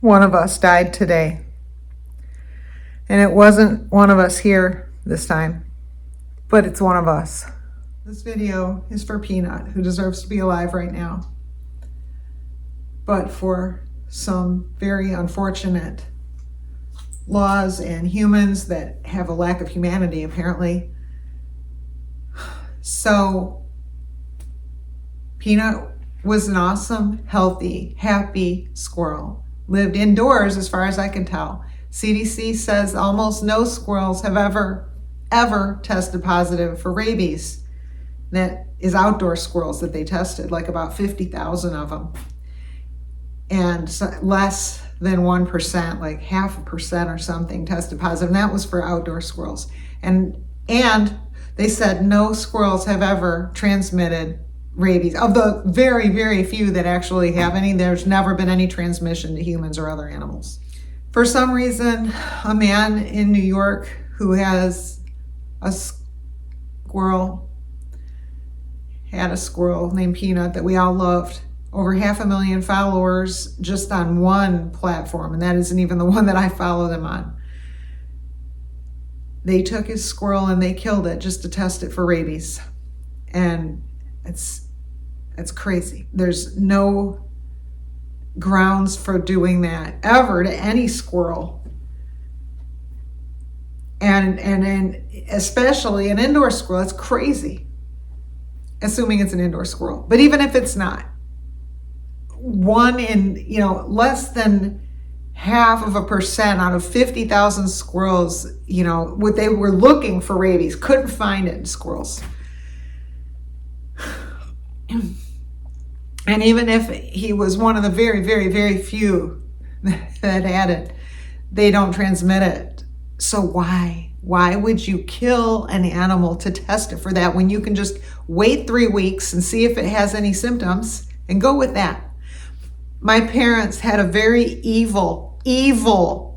One of us died today. And it wasn't one of us here this time, but it's one of us. This video is for Peanut, who deserves to be alive right now. But for some very unfortunate laws and humans that have a lack of humanity, apparently. So Peanut was an awesome, healthy, happy squirrel. Lived indoors as far as I can tell. CDC says almost no squirrels have ever tested positive for rabies. That is outdoor squirrels that they tested, like about 50,000 of them. And less than 1%, like 0.5% or something, tested positive. And that was for outdoor squirrels. And they said no squirrels have ever transmitted rabies. Of the very, very few that actually have any, there's never been any transmission to humans or other animals. For some reason, a man in New York who has a squirrel, had a squirrel named Peanut that we all loved, over 500,000 followers just on one platform, and that isn't even the one that I follow them on. They took his squirrel and they killed it just to test it for rabies. And it's crazy. There's no grounds for doing that ever to any squirrel. And especially an indoor squirrel, it's crazy. Assuming it's an indoor squirrel. But even if it's not, one in, less than 0.5% out of 50,000 squirrels, what they were looking for rabies, couldn't find it in squirrels. And even if he was one of the very, very, very few that had it, they don't transmit it. So why? Why would you kill an animal to test it for that when you can just wait 3 weeks and see if it has any symptoms and go with that? My parents had a very evil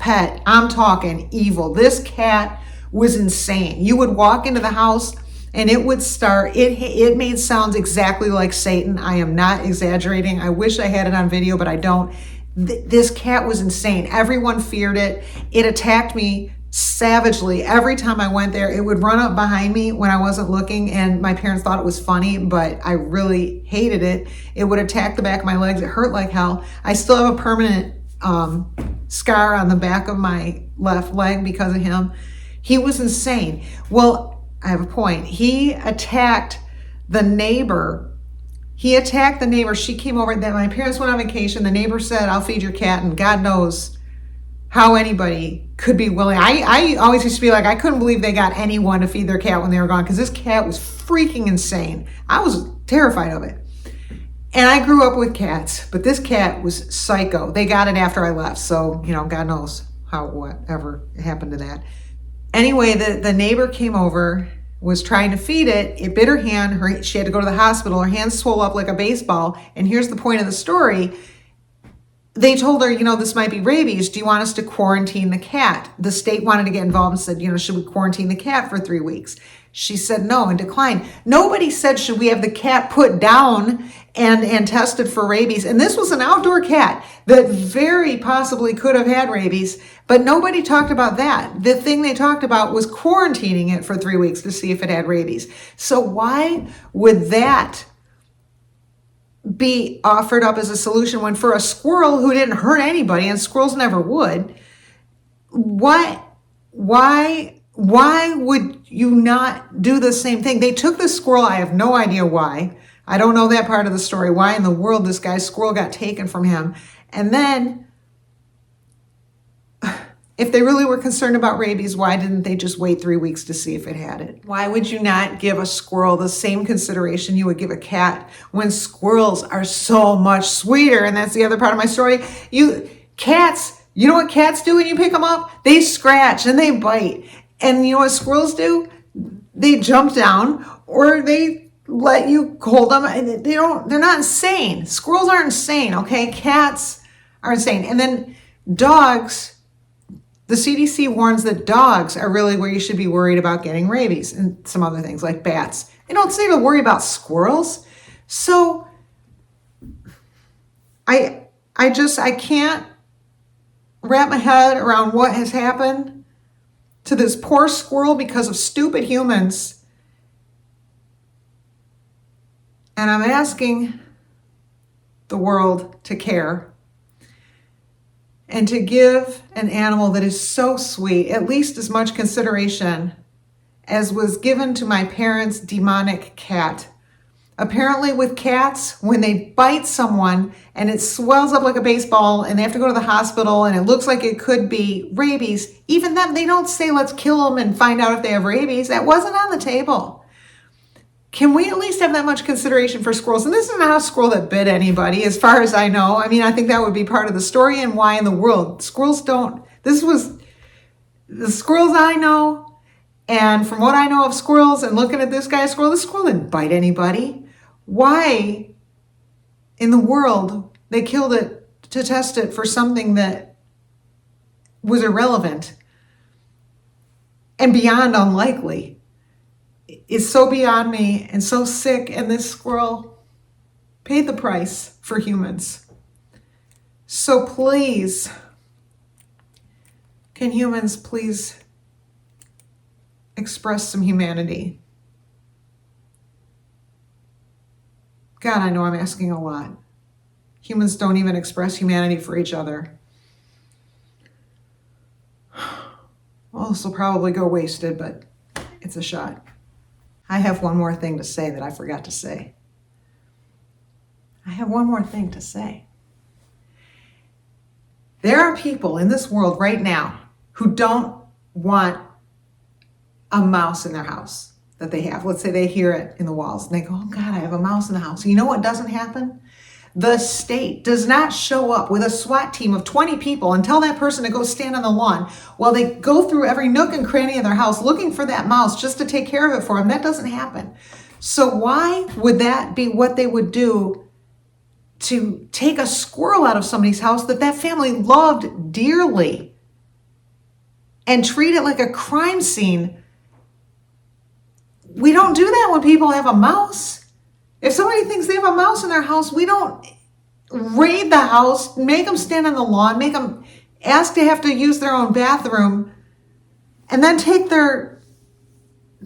pet. I'm talking evil. This cat was insane. You would walk into the house and it would start, it made sounds exactly like Satan. I am not exaggerating. I wish I had it on video, but I don't. This cat was insane. Everyone feared it. It attacked me savagely. Every time I went there, it would run up behind me when I wasn't looking, and my parents thought it was funny, but I really hated it. It would attack the back of my legs. It hurt like hell. I still have a permanent scar on the back of my left leg because of him. He was insane. Well, I have a point. He attacked the neighbor. She came over. That my parents went on vacation. The neighbor said, "I'll feed your cat," and God knows how anybody could be willing. I always used to be like, I couldn't believe they got anyone to feed their cat when they were gone, because this cat was freaking insane. I was terrified of it. And I grew up with cats, but this cat was psycho. They got it after I left, so, God knows whatever happened to that. Anyway, the neighbor came over, was trying to feed it. It bit her hand. She had to go to the hospital. Her hand swelled up like a baseball. And here's the point of the story. They told her, this might be rabies. Do you want us to quarantine the cat? The state wanted to get involved and said, should we quarantine the cat for 3 weeks? She said no and declined. Nobody said, should we have the cat put down and tested for rabies? And this was an outdoor cat that very possibly could have had rabies, but nobody talked about that. The thing they talked about was quarantining it for 3 weeks to see if it had rabies. So why would that be offered up as a solution when for a squirrel who didn't hurt anybody, and squirrels never would, why would you not do the same thing? They took the squirrel. I have no idea why. I don't know that part of the story. Why in the world this guy's squirrel got taken from him? And then if they really were concerned about rabies, why didn't they just wait 3 weeks to see if it had it? Why would you not give a squirrel the same consideration you would give a cat when squirrels are so much sweeter? And that's the other part of my story. Cats, you know what cats do when you pick them up? They scratch and they bite. And you know what squirrels do? They jump down, or they let you hold them. And they're not insane. Squirrels aren't insane, okay? Cats are insane. And then dogs, the CDC warns that dogs are really where you should be worried about getting rabies, and some other things like bats. They don't say to worry about squirrels. So I can't wrap my head around what has happened to this poor squirrel because of stupid humans. And I'm asking the world to care and to give an animal that is so sweet at least as much consideration as was given to my parents' demonic cat. Apparently with cats, when they bite someone and it swells up like a baseball and they have to go to the hospital and it looks like it could be rabies, even then they don't say, let's kill them and find out if they have rabies. That wasn't on the table. Can we at least have that much consideration for squirrels? And this is not a squirrel that bit anybody, as far as I know. I mean, I think that would be part of the story and why in the world. Squirrels don't, this was the squirrels I know, and from what I know of squirrels and looking at this guy's squirrel, this squirrel didn't bite anybody. Why in the world they killed it to test it for something that was irrelevant and beyond unlikely is so beyond me and so sick. And this squirrel paid the price for humans. So please, can humans please express some humanity? God, I know I'm asking a lot. Humans don't even express humanity for each other. Well, this will probably go wasted, but it's a shot. I have one more thing to say that I forgot to say. I have one more thing to say. There are people in this world right now who don't want a mouse in their house that they have. Let's say they hear it in the walls and they go, oh God, I have a mouse in the house. You know what doesn't happen? The state does not show up with a SWAT team of 20 people and tell that person to go stand on the lawn while they go through every nook and cranny of their house looking for that mouse just to take care of it for them. That doesn't happen. So why would that be what they would do to take a squirrel out of somebody's house that that family loved dearly and treat it like a crime scene? We don't do that when people have a mouse. If somebody thinks they have a mouse in their house, we don't raid the house, make them stand on the lawn, make them ask to have to use their own bathroom, and then take their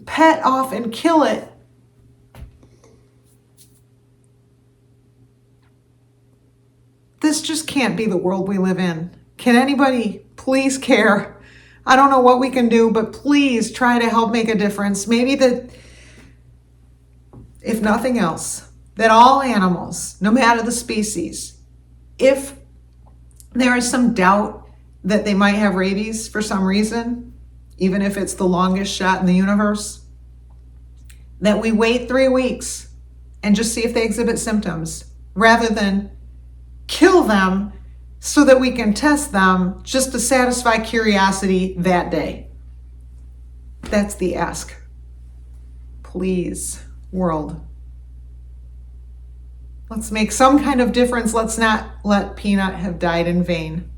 pet off and kill it. This just can't be the world we live in. Can anybody please care? I don't know what we can do, but please try to help make a difference. Maybe that, if nothing else, that all animals, no matter the species, if there is some doubt that they might have rabies for some reason, even if it's the longest shot in the universe, that we wait 3 weeks and just see if they exhibit symptoms rather than kill them so that we can test them just to satisfy curiosity that day. That's the ask. Please, world. Let's make some kind of difference. Let's not let Peanut have died in vain.